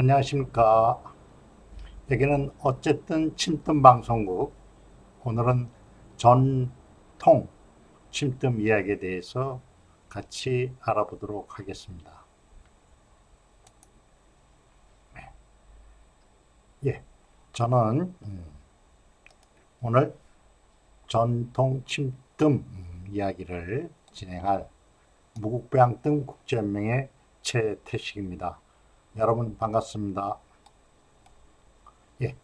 안녕하십니까. 여기는 어쨌든 침뜸 방송국. 오늘은 전통 침뜸 이야기에 대해서 같이 알아보도록 하겠습니다. 예, 저는 오늘 전통 침뜸 이야기를 진행할 무국보양뜸 국제연맹의 최태식입니다. 여러분 반갑습니다. 예,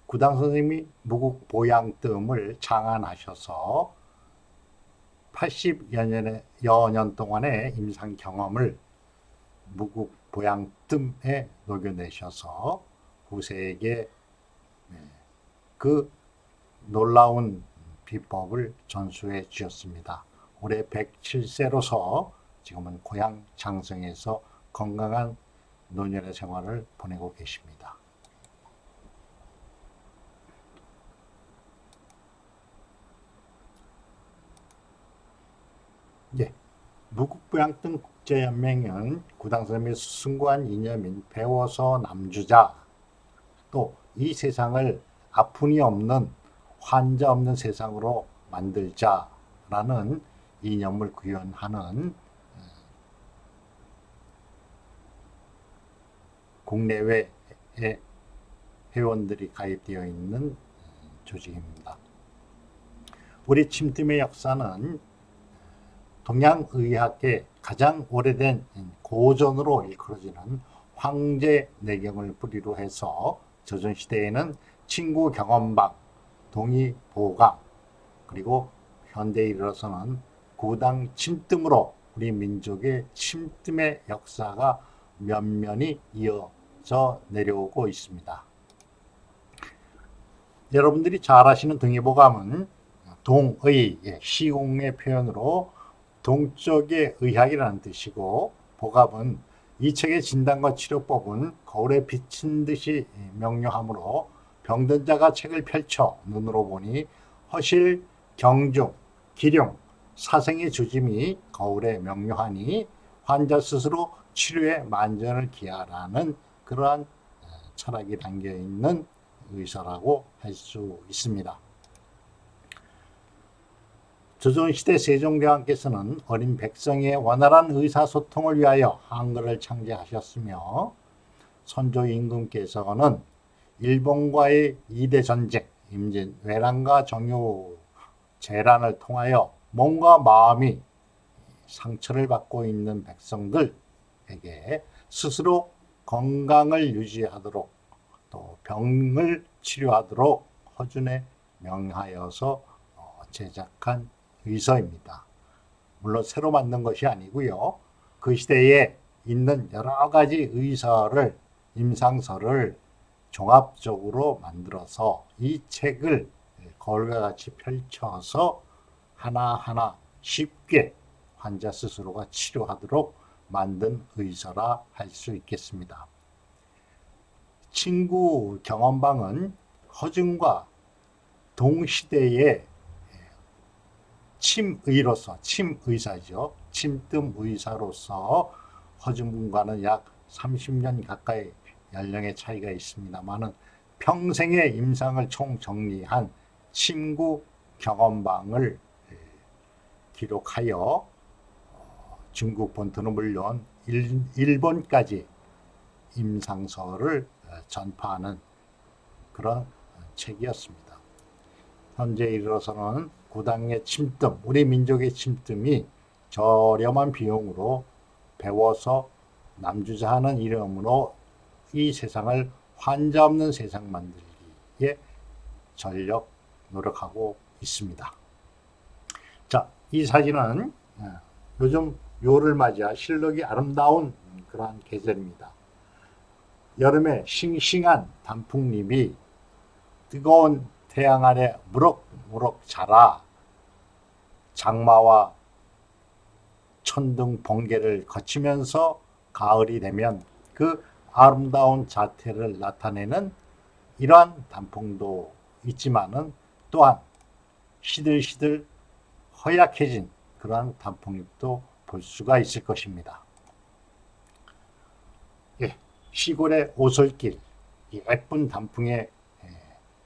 구당 선생님이 무국보양뜸을 창안하셔서 80여 년 동안의 임상 경험을 무국보양뜸에 녹여내셔서 후세에게 그 놀라운 비법을 전수해 주셨습니다. 올해 107세로서 지금은 고향 장성에서 건강한 노년의 생활을 보내고 계십니다. 예, 무국보양등 국제연맹은 구당선생님의 숭고한 이념인 배워서 남주자, 또 이 세상을 아픔이 없는 환자 없는 세상으로 만들자라는 이념을 구현하는 국내외의 회원들이 가입되어 있는 조직입니다. 우리 침팀의 역사는 동양의학계 가장 오래된 고전으로 일컬어지는 황제 내경을 뿌리로 해서 조선시대에는 친구 경험방, 동의보강, 그리고 현대에 이르러서는 구당 침뜸으로 우리 민족의 침뜸의 역사가 면면이 이어져 내려오고 있습니다. 여러분들이 잘 아시는 동의보감은 동의, 시공의 표현으로 동쪽의 의학이라는 뜻이고, 보갑은 이 책의 진단과 치료법은 거울에 비친 듯이 명료하므로 병든 자가 책을 펼쳐 눈으로 보니 허실, 경중, 기룡, 사생의 조짐이 거울에 명료하니 환자 스스로 치료에 만전을 기하라는 그러한 철학이 담겨 있는 의사라고 할 수 있습니다. 조선시대 세종대왕께서는 어린 백성의 원활한 의사소통을 위하여 한글을 창제하셨으며, 선조 임금께서는 일본과의 2대 전쟁, 임진 외란과 정유 재란을 통하여 몸과 마음이 상처를 받고 있는 백성들에게 스스로 건강을 유지하도록 또 병을 치료하도록 허준에 명하여서 제작한 의서입니다. 물론 새로 만든 것이 아니고요. 그 시대에 있는 여러 가지 의서를, 임상서를 종합적으로 만들어서 이 책을 거울과 같이 펼쳐서 하나하나 쉽게 환자 스스로가 치료하도록 만든 의서라 할 수 있겠습니다. 친구 경험방은 허준과 동시대의 침의로서, 침의사죠. 침뜸의사로서 허준군과는 약 30년 가까이 연령의 차이가 있습니다만은 평생의 임상을 총정리한 침구 경험방을 기록하여 중국 본토는 물론 일본까지 임상서를 전파하는 그런 책이었습니다. 현재 이르러서는 구당의 침뜸, 우리 민족의 침뜸이 저렴한 비용으로 배워서 남주자 하는 이름으로 이 세상을 환자 없는 세상 만들기에 전력 노력하고 있습니다. 자, 이 사진은 요즘 요를 맞이한 실록이 아름다운 그러한 계절입니다. 여름에 싱싱한 단풍잎이 뜨거운 태양 아래 무럭무럭 자라 장마와 천둥 번개를 거치면서 가을이 되면 그 아름다운 자태를 나타내는 이러한 단풍도 있지만은 또한 시들시들 허약해진 그러한 단풍잎도 볼 수가 있을 것입니다. 예, 시골의 오솔길, 예쁜 단풍의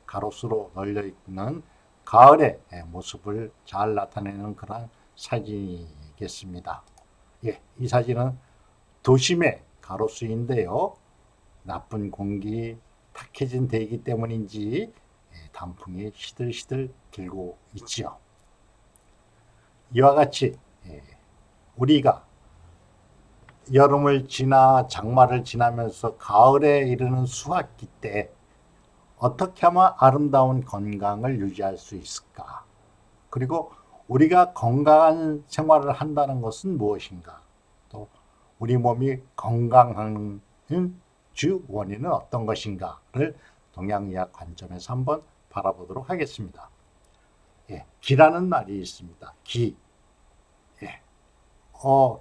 가로수로 널려 있는 가을의 모습을 잘 나타내는 그런 사진이겠습니다. 예, 이 사진은 도심의 가로수인데요. 나쁜 공기, 탁해진 대기 때문인지 단풍이 시들시들 들고 있지요. 이와 같이 우리가 여름을 지나 장마를 지나면서 가을에 이르는 수학기 때 어떻게 하면 아름다운 건강을 유지할 수 있을까? 그리고 우리가 건강한 생활을 한다는 것은 무엇인가? 또 우리 몸이 건강한 주 원인은 어떤 것인가를 동양의학 관점에서 한번 바라보도록 하겠습니다. 예, 기라는 말이 있습니다. 기. 예,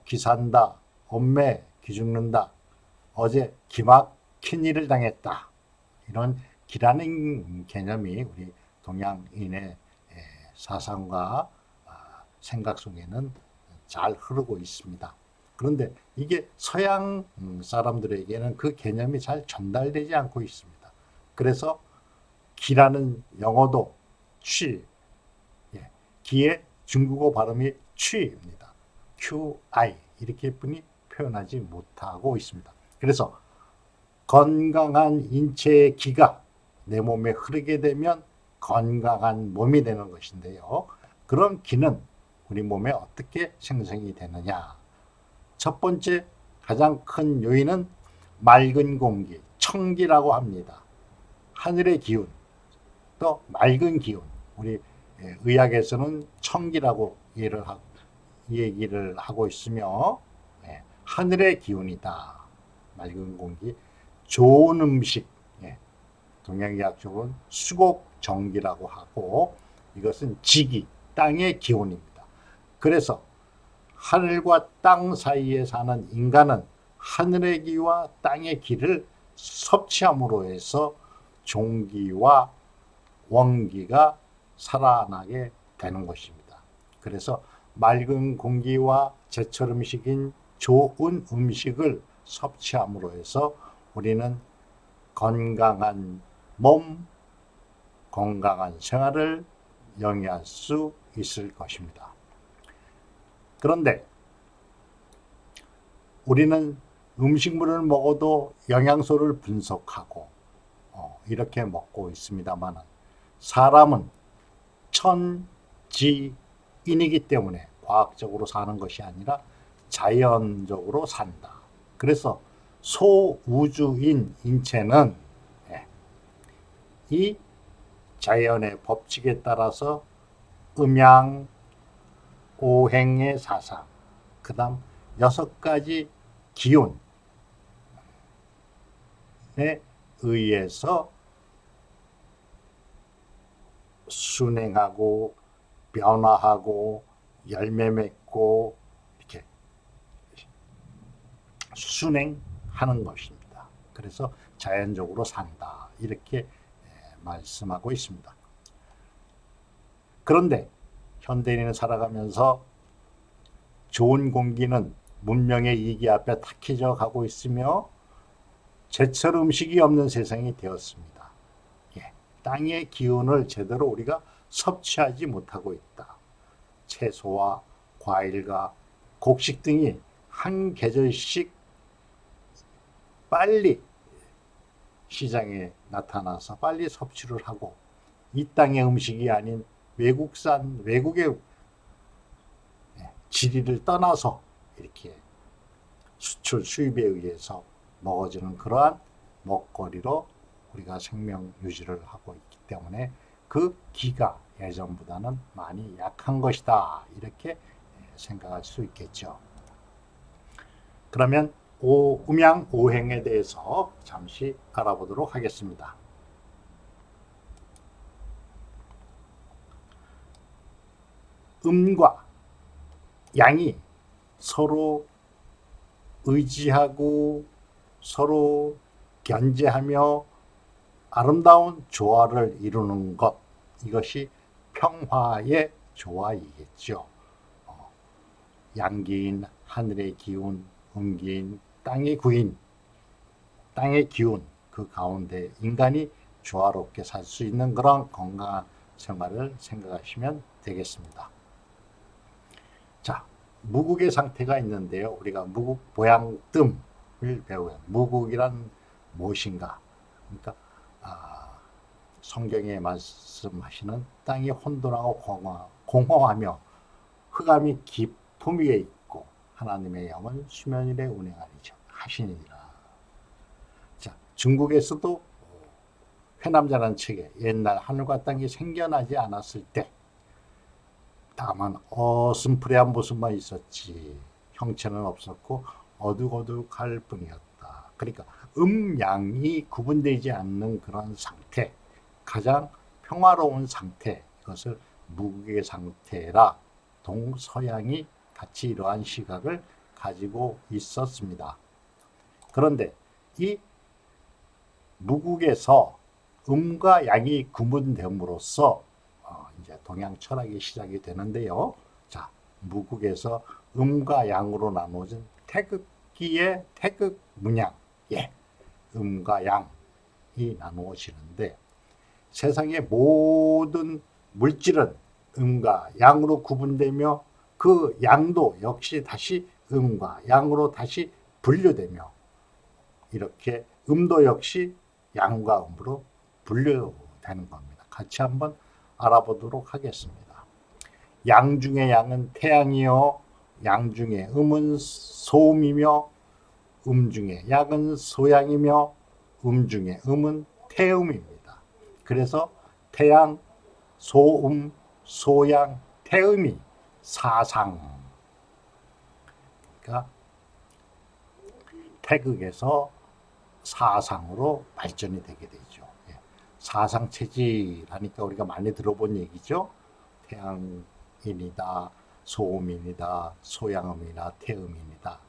기산다. 엄매, 기 죽는다. 어제 기막힌 일을 당했다. 이런 기라는 개념이 우리 동양인의 사상과 생각 속에는 잘 흐르고 있습니다. 그런데 이게 서양 사람들에게는 그 개념이 잘 전달되지 않고 있습니다. 그래서 기라는 영어도 취, 기의 중국어 발음이 취입니다. QI 이렇게 뿐이 표현하지 못하고 있습니다. 그래서 건강한 인체의 기가 내 몸에 흐르게 되면 건강한 몸이 되는 것인데요. 그런 기는 우리 몸에 어떻게 생성이 되느냐? 첫 번째 가장 큰 요인은 맑은 공기, 청기라고 합니다. 하늘의 기운, 또 맑은 기운. 우리 의학에서는 청기라고 얘기를 하고 있으며 하늘의 기운이다. 맑은 공기, 좋은 음식, 동양의학적으로는 수곡정기라고 하고 이것은 지기, 땅의 기운입니다. 그래서 하늘과 땅 사이에 사는 인간은 하늘의 기와 땅의 기를 섭취함으로 해서 종기와 원기가 살아나게 되는 것입니다. 그래서 맑은 공기와 제철 음식인 좋은 음식을 섭취함으로 해서 우리는 건강한 몸, 건강한 생활을 영위할 수 있을 것입니다. 그런데 우리는 음식물을 먹어도 영양소를 분석하고 이렇게 먹고 있습니다만 사람은 천지인이기 때문에 과학적으로 사는 것이 아니라 자연적으로 산다. 그래서 소우주인 인체는 이 자연의 법칙에 따라서 음양, 오행의 사상, 그 다음 6가지 기운에 의해서 순행하고 변화하고 열매 맺고 이렇게 순행하는 것입니다. 그래서 자연적으로 산다. 이렇게 말씀하고 있습니다. 그런데 현대인은 살아가면서 좋은 공기는 문명의 이기 앞에 탁해져 가고 있으며 제철 음식이 없는 세상이 되었습니다. 땅의 기운을 제대로 우리가 섭취하지 못하고 있다. 채소와 과일과 곡식 등이 한 계절씩 빨리 시장에 나타나서 빨리 섭취를 하고 이 땅의 음식이 아닌 외국의 지리를 떠나서 이렇게 수출 수입에 의해서 먹어지는 그러한 먹거리로 우리가 생명 유지를 하고 있기 때문에 그 기가 예전보다는 많이 약한 것이다. 이렇게 생각할 수 있겠죠. 그러면 음양 오행에 대해서 잠시 알아보도록 하겠습니다. 음과 양이 서로 의지하고 서로 견제하며 아름다운 조화를 이루는 것, 이것이 평화의 조화이겠죠. 양기인 하늘의 기운, 음기인 땅의 땅의 기운 그 가운데 인간이 조화롭게 살 수 있는 그런 건강한 생활을 생각하시면 되겠습니다. 자, 무국의 상태가 있는데요. 우리가 무국 보양뜸을 배워요. 무국이란 무엇인가? 그러니까 성경에 말씀하시는 땅이 혼돈하고 공허하며 흑암이 깊음 위에 있고 하나님의 영은 수면 위에 운행하시니라. 자, 중국에서도 회남자라는 책에 옛날 하늘과 땅이 생겨나지 않았을 때 다만 어슴푸레한 모습만 있었지 형체는 없었고 어둑어둑할 뿐이었다. 그러니까 음양이 구분되지 않는 그런 상태, 가장 평화로운 상태, 이것을 무국의 상태라 동서양이 같이 이러한 시각을 가지고 있었습니다. 그런데 이 무국에서 음과 양이 구분됨으로써 이제 동양 철학이 시작이 되는데요. 자, 무국에서 음과 양으로 나누어진 태극기의 태극 문양, 음과 양이 나누어지는데 세상의 모든 물질은 음과 양으로 구분되며 그 양도 역시 다시 음과 양으로 다시 분류되며 이렇게 음도 역시 양과 음으로 분류되는 겁니다. 같이 한번 알아보도록 하겠습니다. 양 중의 양은 태양이요, 양 중의 음은 소음이며, 중의 양은 소양이며, 중의 음은 태음입니다. 그래서 태양, 소음, 소양, 태음이 사상. 그러니까 태극에서 사상으로 발전이 되게 되죠. 사상체질하니까 우리가 많이 들어본 얘기죠. 태양인이다, 소음인이다, 소양음이나 태음인이다.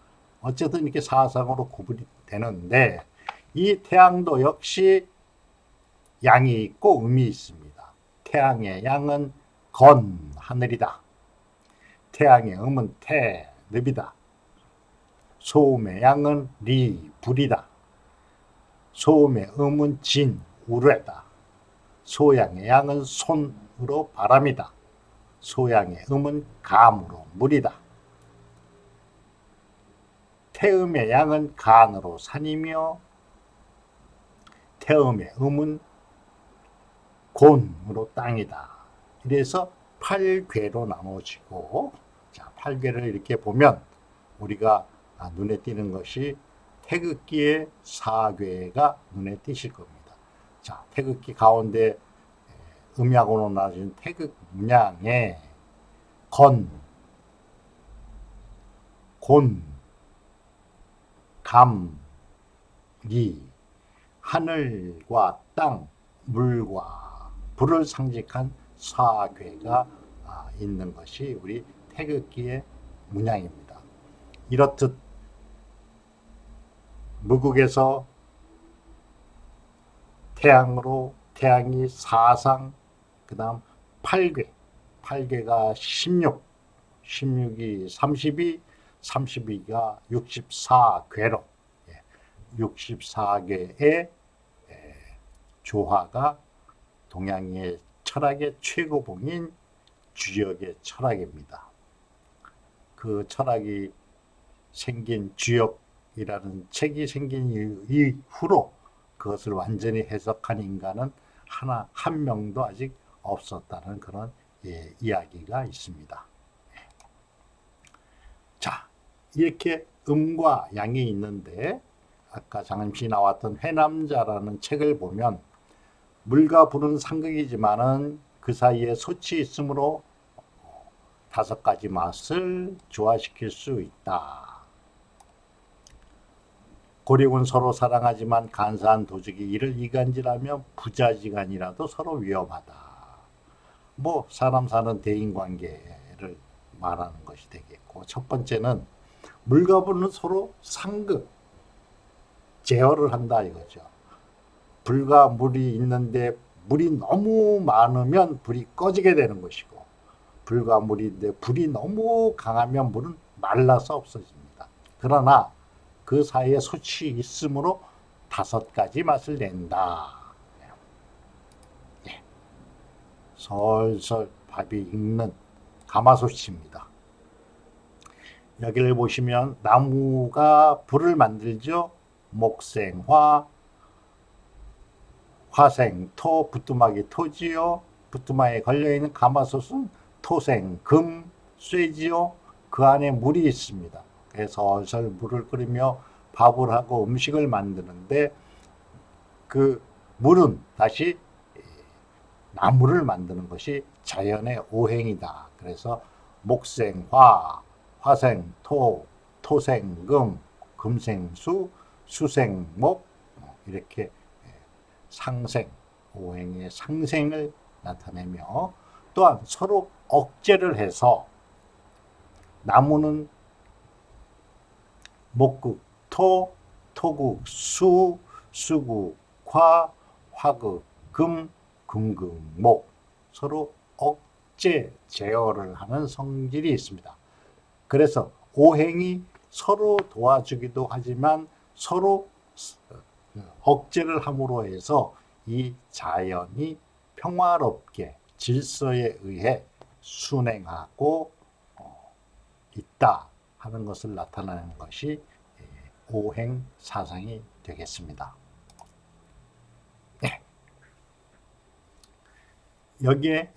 어쨌든 이렇게 사상으로 구분이 되는데 이 태양도 역시 양이 있고 음이 있습니다. 태양의 양은 건, 하늘이다. 태양의 음은 태, 늪이다. 소음의 양은 리, 불이다. 소음의 음은 진, 우레다. 소양의 양은 손으로 바람이다. 소양의 음은 감으로 물이다. 태음의 양은 간으로 산이며 태음의 음은 곤으로 땅이다. 이래서 8괴로 나눠지고, 자, 8괴를 이렇게 보면 우리가 눈에 띄는 것이 태극기의 4괴가 눈에 띄실 겁니다. 자, 태극기 가운데 음양으로 나눠진 태극 문양에 건, 곤, 감, 리, 하늘과 땅, 물과 불을 상징한 4괴가 있는 것이 우리 태극기의 문양입니다. 이렇듯 무국에서 태양이 사상, 그 다음 8괴가 16, 16이 32, 32가 64괴로 64개의 조화가 동양의 철학의 최고봉인 주역의 철학입니다. 그 철학이 생긴 주역이라는 책이 생긴 이후로 그것을 완전히 해석한 인간은 한 명도 아직 없었다는 그런 이야기가 있습니다. 자, 이렇게 음과 양이 있는데 아까 잠시 나왔던 회남자라는 책을 보면 물과 불은 상극이지만은 그 사이에 소치 있으므로 5가지 맛을 조화시킬 수 있다. 고립은 서로 사랑하지만 간사한 도적이 이를 이간질하며 부자지간이라도 서로 위험하다. 뭐 사람 사는 대인관계를 말하는 것이 되겠고, 첫 번째는 물과 불은 서로 상극, 제어를 한다 이거죠. 불과 물이 있는데 물이 너무 많으면 불이 꺼지게 되는 것이고, 불과 물인데 불이 너무 강하면 물은 말라서 없어집니다. 그러나 그 사이에 소치 있으므로 5가지 맛을 낸다. 예. 솔솔 밥이 익는 가마솥입니다. 여기를 보시면 나무가 불을 만들죠. 목생화, 화생토, 부뚜막이 토지요. 부뚜막에 걸려있는 가마솥은 토생금, 쇠지요. 그 안에 물이 있습니다. 그래서 설설 물을 끓이며 밥을 하고 음식을 만드는데 그 물은 다시 나무를 만드는 것이 자연의 오행이다. 그래서 목생화, 화생토, 토생금, 금생수, 수생목 이렇게 상생, 오행의 상생을 나타내며 또한 서로 억제를 해서 나무는 목극토, 토극수, 수극화, 화극금, 금극목 서로 억제, 제어를 하는 성질이 있습니다. 그래서 오행이 서로 도와주기도 하지만 서로 억제를 함으로 해서 이 자연이 평화롭게 질서에 의해 순행하고 있다 하는 것을 나타내는 것이 오행 사상이 되겠습니다. 여기에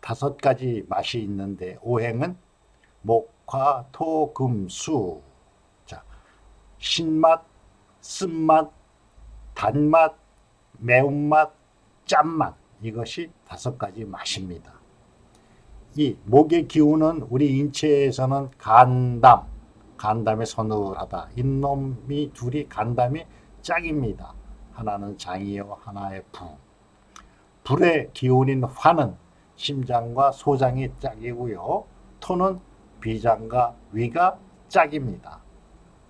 5가지 맛이 있는데 오행은 목, 화, 토, 금, 수. 자, 신맛, 쓴맛, 단맛, 매운맛, 짠맛 이것이 5가지 맛입니다. 이 목의 기운은 우리 인체에서는 간담에 서늘하다. 이놈이 둘이 간담이 짝입니다. 하나는 장이요, 하나의 부. 불의 기운인 화는 심장과 소장이 짝이고요. 토는 비장과 위가 짝입니다.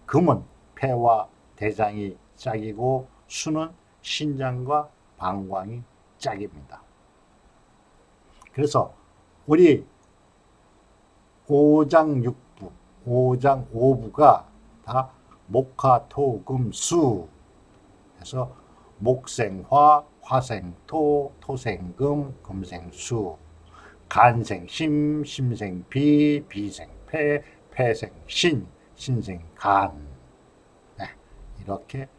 금은 폐와 대장이 짝이고 수는 신장과 방광이 짝입니다. 그래서 우리 오장육부, 오장오부가 다 목화토금수 해서 목생화, 화생토, 토생금, 금생수, 간생심, 심생비, 비생패, 패생신, 신생간 이렇게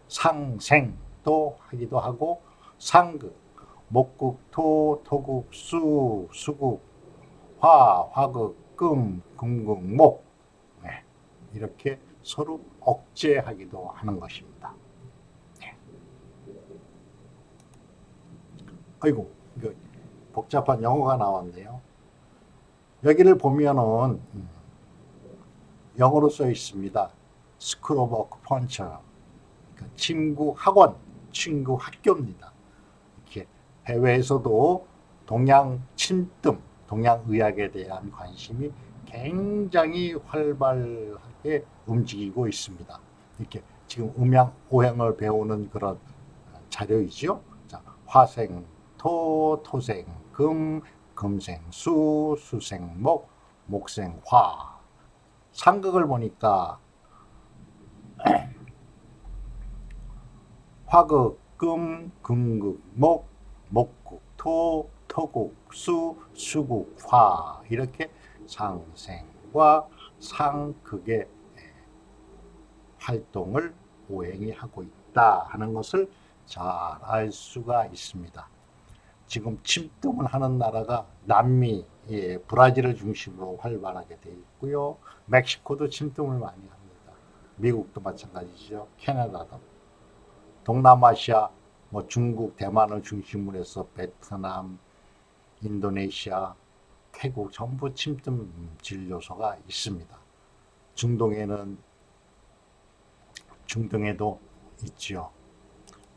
상생도 하기도 하고 상극, 목극토, 토극수, 수극, 화극, 금, 금극목 이렇게 서로 억제하기도 하는 것입니다. 아이고, 이거 복잡한 영어가 나왔네요. 여기를 보면은 영어로 써 있습니다. School of Acupuncture, 친구 학원, 친구 학교입니다. 이렇게 해외에서도 동양 침뜸, 동양 의학에 대한 관심이 굉장히 활발하게 움직이고 있습니다. 이렇게 지금 음양 오행을 배우는 그런 자료이죠. 자, 화생토, 토생금, 금생수, 수생목, 목생화. 상극을 보니까 화극금, 금극목, 목극토, 토극수, 수극화 이렇게 상생과 상극의 활동을 오행이 하고 있다 하는 것을 잘 알 수가 있습니다. 지금 침tum을 하는 나라가 남미, 브라질을 중심으로 활발하게 되어 있고요. 멕시코도 침tum을 많이 합니다. 미국도 마찬가지죠. 캐나다도. 동남아시아, 중국, 대만을 중심으로 해서 베트남, 인도네시아, 태국 전부 침tum 진료소가 있습니다. 중동에도 있지요.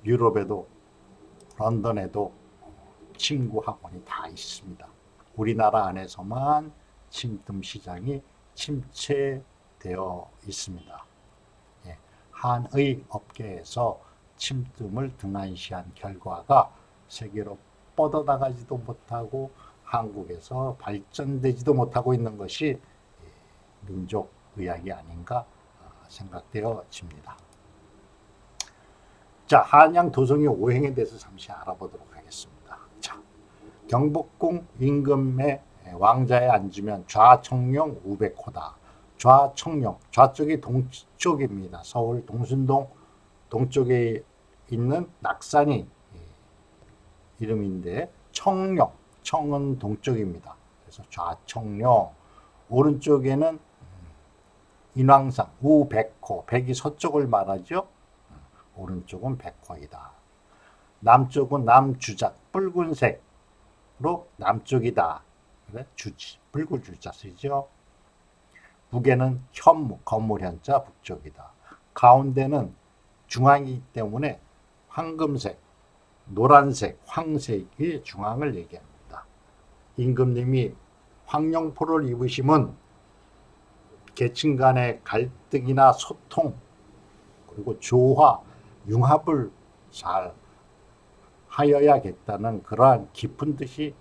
유럽에도 런던에도 침구 학원이 다 있습니다. 우리나라 안에서만 침tum 시장이 침체되어 있습니다. 한의 업계에서 침tum을 등한시한 결과가 세계로 뻗어나가지도 못하고 한국에서 발전되지도 못하고 있는 것이 민족의학이 아닌가 생각되어집니다. 자, 한양 도성의 오행에 대해서 잠시 알아보도록 하겠습니다. 자, 경복궁 임금의 왕자에 앉으면 좌청룡 우백호다. 좌청룡, 좌쪽이 동쪽입니다. 서울 동순동 동쪽에 있는 낙산이 이름인데 청룡, 청은 동쪽입니다. 그래서 좌청룡, 오른쪽에는 인왕산, 우백호, 백이 서쪽을 말하죠. 오른쪽은 백호이다. 남쪽은 남주작, 붉은색으로 남쪽이다. 그래? 주지, 붉은 주자 쓰죠. 북에는 현무, 건물 현자 북쪽이다. 가운데는 중앙이기 때문에 황금색, 노란색, 황색의 중앙을 얘기합니다. 임금님이 황룡포를 입으시면 계층 간의 갈등이나 소통, 그리고 조화, 융합을 잘 하여야겠다는 그러한 깊은 뜻이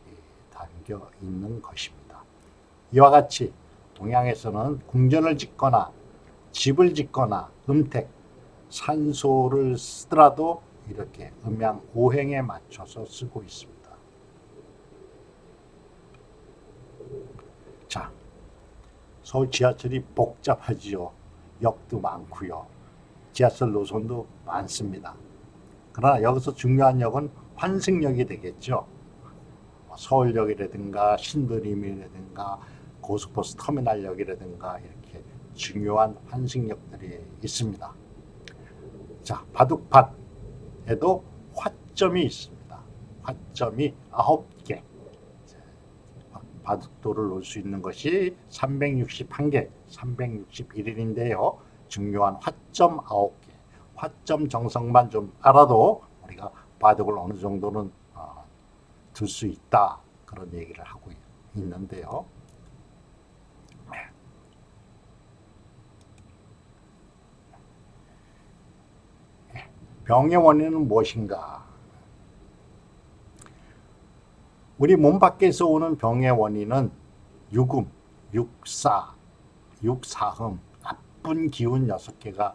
담겨 있는 것입니다. 이와 같이 동양에서는 궁전을 짓거나 집을 짓거나 음택, 산소를 쓰더라도 이렇게 음양 오행에 맞춰서 쓰고 있습니다. 자, 서울 지하철이 복잡하지요. 역도 많고요. 지하철 노선도 많습니다. 그러나 여기서 중요한 역은 환승역이 되겠죠. 서울역이라든가 신도림이라든가 고속버스 터미널역이라든가 이렇게 중요한 환승역들이 있습니다. 자, 바둑판에도 화점이 있습니다. 화점이 9개. 바둑돌을 놓을 수 있는 것이 361개, 361일인데요. 중요한 화점 9개. 화점 정성만 좀 알아도 우리가 바둑을 어느 정도는 둘 수 있다. 그런 얘기를 하고 있는데요. 병의 원인은 무엇인가? 우리 몸 밖에서 오는 병의 원인은 유금, 육사, 육사흠, 나쁜 기운 6개가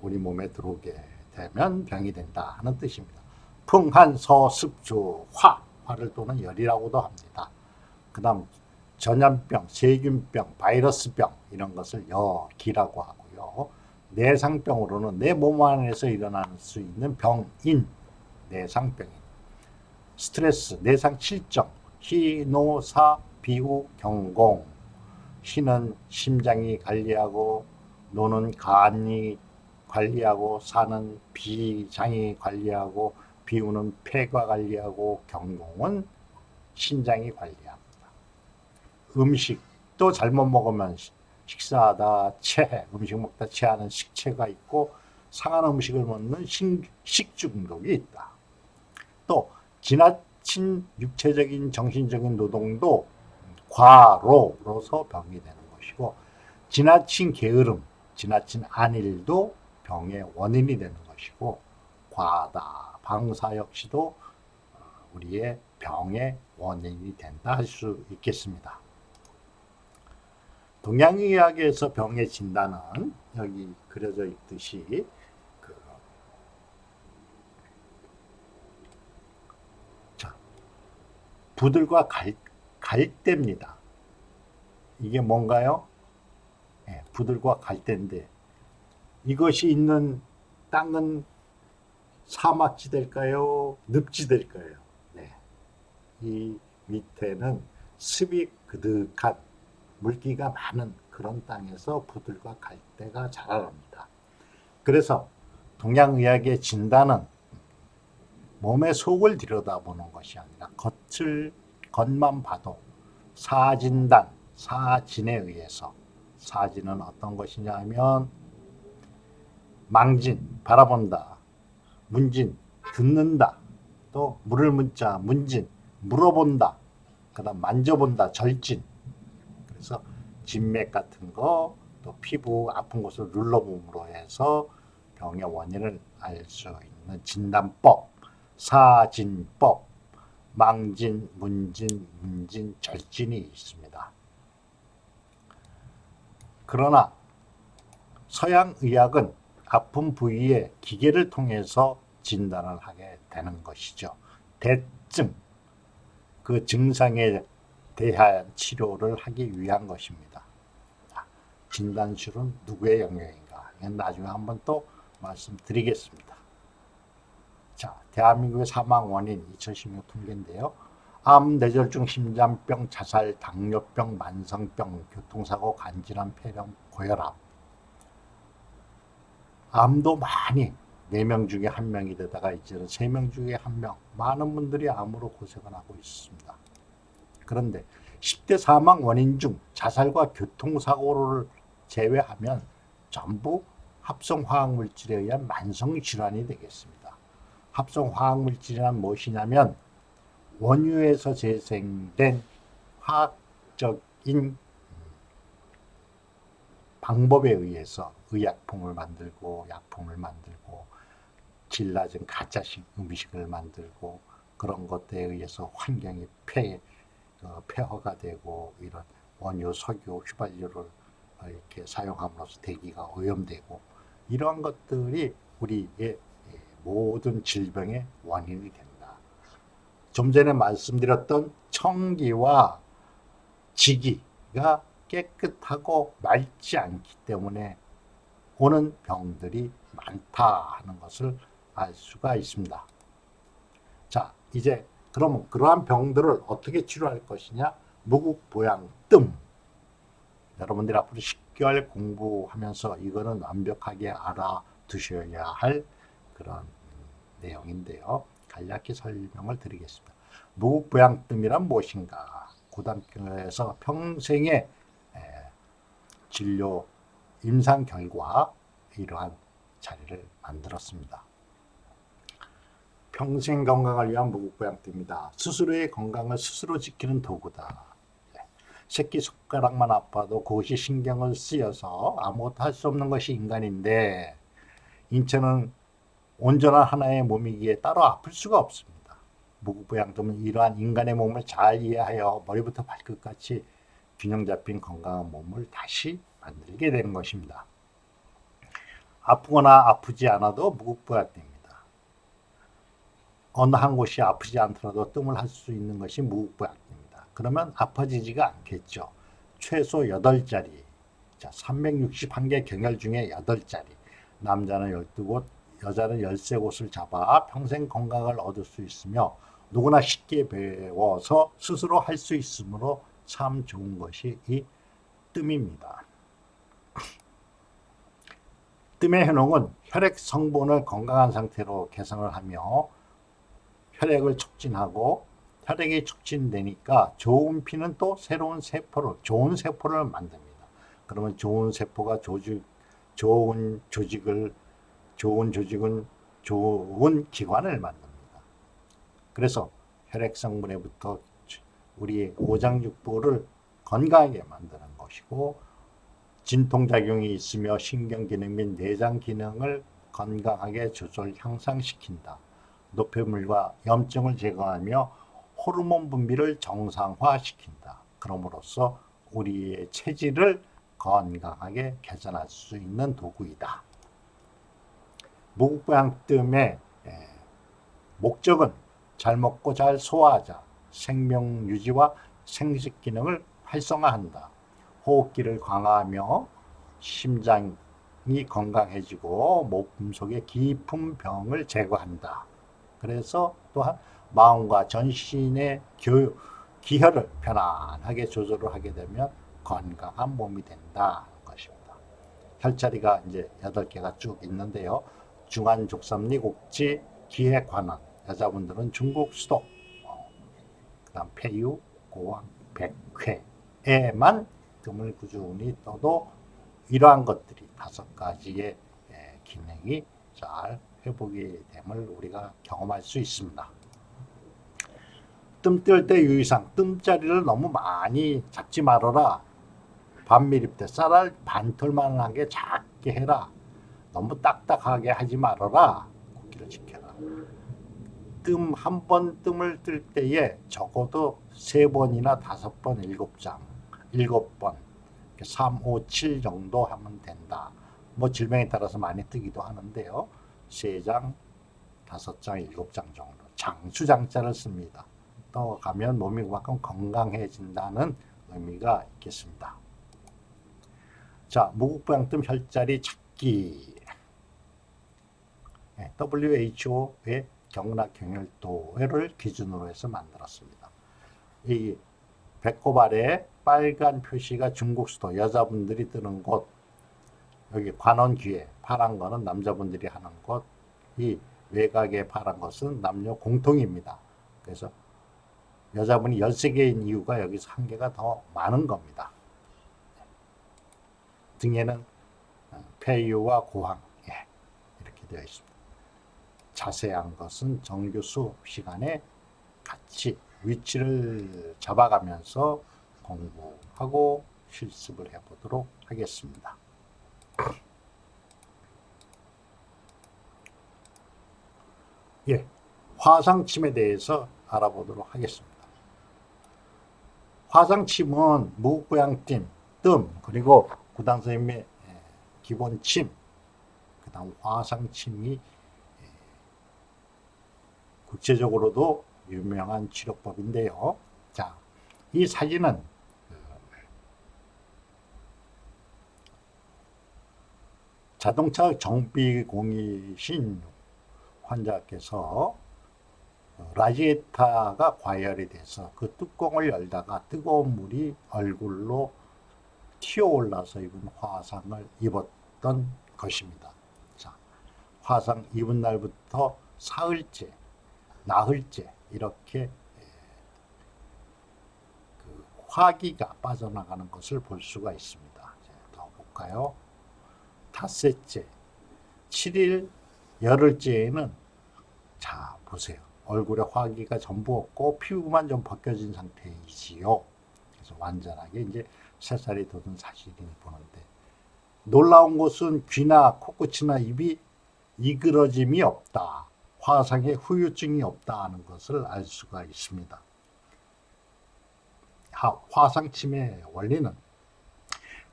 우리 몸에 들어오게 되면 병이 된다 하는 뜻입니다. 풍한, 서, 습조, 화, 화를 또는 열이라고도 합니다. 그 다음 전염병, 세균병, 바이러스병 이런 것을 여기라고 하고요. 내상병으로는 내 몸 안에서 일어날 수 있는 병인, 내상병인. 스트레스, 내상 칠정, 희, 노, 사, 비후, 경공. 희는 심장이 관리하고, 노는 간이 관리하고, 사는 비장이 관리하고, 비후는 폐가 관리하고, 경공은 신장이 관리합니다. 음식도 잘못 먹으면 식사하다 체해, 음식 먹다 체하는 식체가 있고, 상한 음식을 먹는 식중독이 있다. 또 지나친 육체적인 정신적인 노동도 과로로서 병이 되는 것이고, 지나친 게으름, 지나친 안일도 병의 원인이 되는 것이고, 과다, 방사 역시도 우리의 병의 원인이 된다 할 수 있겠습니다. 동양의학에서 병의 진단은 여기 그려져 있듯이 부들과 갈대입니다. 이게 뭔가요? 네, 부들과 갈대인데 이것이 있는 땅은 사막지대일까요? 늪지대일까요? 네. 이 밑에는 습이 그득한 물기가 많은 그런 땅에서 부들과 갈대가 자랍니다. 그래서 동양의학의 진단은 몸의 속을 들여다보는 것이 아니라 겉만 봐도 사진단, 사진에 의해서, 사진은 어떤 것이냐 하면 망진, 바라본다, 문진, 듣는다, 또 물을 문자, 문진, 물어본다, 그 다음 만져본다, 절진. 그래서 진맥 같은 거, 또 피부 아픈 곳을 눌러봄으로 해서 병의 원인을 알 수 있는 진단법, 사진법, 망진, 문진, 절진이 있습니다. 그러나 서양 의학은 아픈 부위에 기계를 통해서 진단을 하게 되는 것이죠. 대증, 그 증상에 대한 치료를 하기 위한 것입니다. 진단술은 누구의 영역인가? 이건 나중에 한번 또 말씀드리겠습니다. 자, 대한민국의 사망 원인 2016 통계인데요. 암, 뇌졸중, 심장병, 자살, 당뇨병, 만성병, 교통사고, 간질환, 폐렴, 고혈압. 암도 많이 4명 중에 1명이 되다가 이제는 3명 중에 1명, 많은 분들이 암으로 고생을 하고 있습니다. 그런데 10대 사망 원인 중 자살과 교통사고를 제외하면 전부 합성화학물질에 의한 만성질환이 되겠습니다. 합성화학물질이란 무엇이냐면 원유에서 재생된 화학적인 방법에 의해서 의약품을 만들고 약품을 만들고 질 낮은 가짜식 음식을 만들고 그런 것에 의해서 환경이 폐허가 되고 이런 원유, 석유, 휘발유를 이렇게 사용함으로써 대기가 오염되고 이러한 것들이 우리의 모든 질병의 원인이 된다. 좀 전에 말씀드렸던 청기와 지기가 깨끗하고 맑지 않기 때문에 오는 병들이 많다 하는 것을 알 수가 있습니다. 자, 이제 그럼 그러한 병들을 어떻게 치료할 것이냐? 무국보양뜸. 여러분들이 앞으로 10개월 공부하면서 이거는 완벽하게 알아두셔야 할 그런 내용인데요. 간략히 설명을 드리겠습니다. 무국보양뜸이란 무엇인가? 고등학교에서 평생의 진료 임상 결과 이러한 자리를 만들었습니다. 평생 건강을 위한 무국보양뜸입니다. 스스로의 건강을 스스로 지키는 도구다. 새끼손가락만 아파도 그것이 신경을 쓰여서 아무것도 할 수 없는 것이 인간인데 인체는 온전한 하나의 몸이기에 따로 아플 수가 없습니다. 무국보양뜸은 이러한 인간의 몸을 잘 이해하여 머리부터 발끝까지 균형 잡힌 건강한 몸을 다시 만들게 되는 것입니다. 아프거나 아프지 않아도 무국보양뜸입니다. 어느 한 곳이 아프지 않더라도 뜸을 할 수 있는 것이 무국보양뜸입니다. 그러면 아파지지가 않겠죠. 최소 8자리, 자, 361개 경혈 중에 8자리, 남자는 12곳, 여자는 13곳을 잡아 평생 건강을 얻을 수 있으며 누구나 쉽게 배워서 스스로 할 수 있으므로 참 좋은 것이 이 뜸입니다. 뜸의 효능은 혈액 성분을 건강한 상태로 개선을 하며 혈액을 촉진하고 혈액이 촉진되니까 좋은 피는 또 새로운 세포를, 좋은 세포를 만듭니다. 그러면 좋은 세포가 좋은 조직은 좋은 기관을 만듭니다. 그래서 혈액 성분에부터 우리의 오장육부를 건강하게 만드는 것이고 진통작용이 있으며 신경기능 및 내장 기능을 건강하게 조절 향상시킨다. 노폐물과 염증을 제거하며 호르몬 분비를 정상화시킨다. 그럼으로써 우리의 체질을 건강하게 개선할 수 있는 도구이다. 무국보양뜸의 목적은 잘 먹고 잘 소화하자, 생명 유지와 생식 기능을 활성화한다. 호흡기를 강화하며 심장이 건강해지고 몸속의 깊은 병을 제거한다. 그래서 또한 마음과 전신의 기혈을 편안하게 조절을 하게 되면 건강한 몸이 된다는 것입니다. 혈자리가 이제 8개가 쭉 있는데요. 중안, 족삼리, 곡지, 기해, 관원. 여자분들은 중국, 수도, 그다음 폐유, 고왕, 백회에만 뜸을 꾸준히 떠도 이러한 것들이 5가지의 기능이 잘 회복이 됨을 우리가 경험할 수 있습니다. 뜸 뜰 때 유의사항, 뜸자리를 너무 많이 잡지 말아라. 반미립 때 쌀알 반톨만하게 작게 해라. 너무 딱딱하게 하지 말아라. 고기를 지켜라. 한 번 뜸을 뜰 때에 적어도 3번이나 5번, 7번, 3, 5, 7 정도 하면 된다. 뭐 질병에 따라서 많이 뜨기도 하는데요. 3장, 5장, 7장 정도 장수장자를 씁니다. 떠가면 몸이 그만큼 건강해진다는 의미가 있겠습니다. 자, 무국부양뜸 혈자리 찾기. WHO의 경락경혈도를 기준으로 해서 만들었습니다. 이 배꼽 아래 빨간 표시가 중국 수도, 여자분들이 뜨는 곳, 여기 관원 귀에 파란 거는 남자분들이 하는 곳, 이 외곽에 파란 것은 남녀 공통입니다. 그래서 여자분이 13개인 이유가 여기서 한 개가 더 많은 겁니다. 등에는 폐유와 고항, 이렇게 되어 있습니다. 자세한 것은 정규 수업 시간에 같이 위치를 잡아가면서 공부하고 실습을 해보도록 하겠습니다. 화상침에 대해서 알아보도록 하겠습니다. 화상침은 무국부양뜸, 그리고 구당 선생님의 기본침, 그 다음 화상침이 국제적으로도 유명한 치료법인데요. 자, 이 사진은 자동차 정비공이신 환자께서 라지에타가 과열이 돼서 그 뚜껑을 열다가 뜨거운 물이 얼굴로 튀어올라서 입은 화상을 입었던 것입니다. 자, 화상 입은 날부터 사흘째, 나흘째 이렇게 그 화기가 빠져나가는 것을 볼 수가 있습니다. 더 볼까요? 닷새째, 7일, 열흘째에는 자 보세요. 얼굴에 화기가 전부 없고 피부만 좀 벗겨진 상태이지요. 그래서 완전하게 이제 새살이 돋은 사실이 보는데, 놀라운 것은 귀나 코끝이나 입이 이그러짐이 없다, 화상에 후유증이 없다 하는 것을 알 수가 있습니다. 화상침의 원리는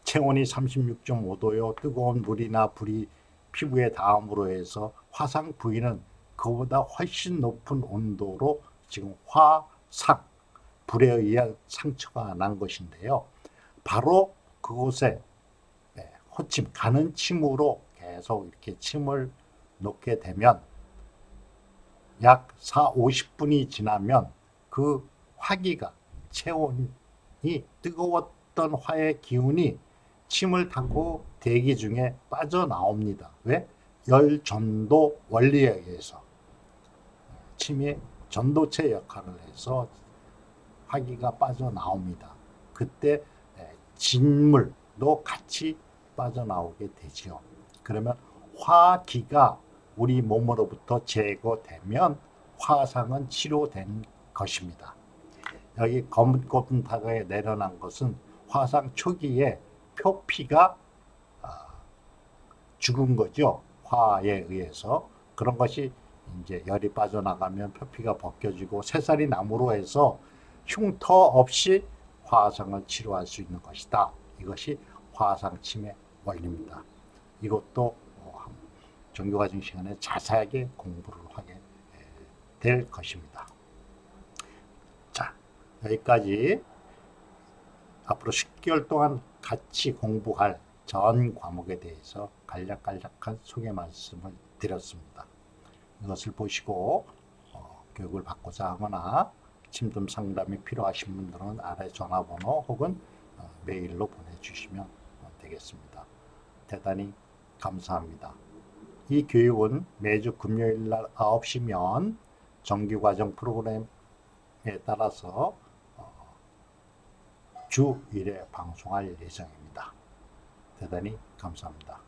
체온이 36.5도요 뜨거운 물이나 불이 피부에 닿음으로 해서 화상 부위는 그보다 훨씬 높은 온도로 지금 화상, 불에 의한 상처가 난 것인데요. 바로 그곳에 호침, 가는 침으로 계속 이렇게 침을 놓게 되면 약 50분이 지나면 그 화기가, 체온이 뜨거웠던 화의 기운이 침을 타고 대기 중에 빠져나옵니다. 왜? 열전도 원리에 의해서 침이 전도체 역할을 해서 화기가 빠져나옵니다. 그때 진물도 같이 빠져나오게 되지요. 그러면 화기가 우리 몸으로부터 제거되면 화상은 치료된 것입니다. 여기 검은꽃분타에 내려난 것은 화상 초기에 표피가 죽은 거죠. 화에 의해서. 그런 것이 이제 열이 빠져나가면 표피가 벗겨지고 새살이 남으로 해서 흉터 없이 화상을 치료할 수 있는 것이다. 이것이 화상침의 원리입니다. 이것도 정규과정 시간에 자세하게 공부를 하게 될 것입니다. 자, 여기까지 앞으로 10개월 동안 같이 공부할 전 과목에 대해서 간략한 소개 말씀을 드렸습니다. 이것을 보시고 교육을 받고자 하거나 침등 상담이 필요하신 분들은 아래 전화번호 혹은 메일로 보내주시면 되겠습니다. 대단히 감사합니다. 이 교육은 매주 금요일 날 9시면 정규과정 프로그램에 따라서 주 1회 방송할 예정입니다. 대단히 감사합니다.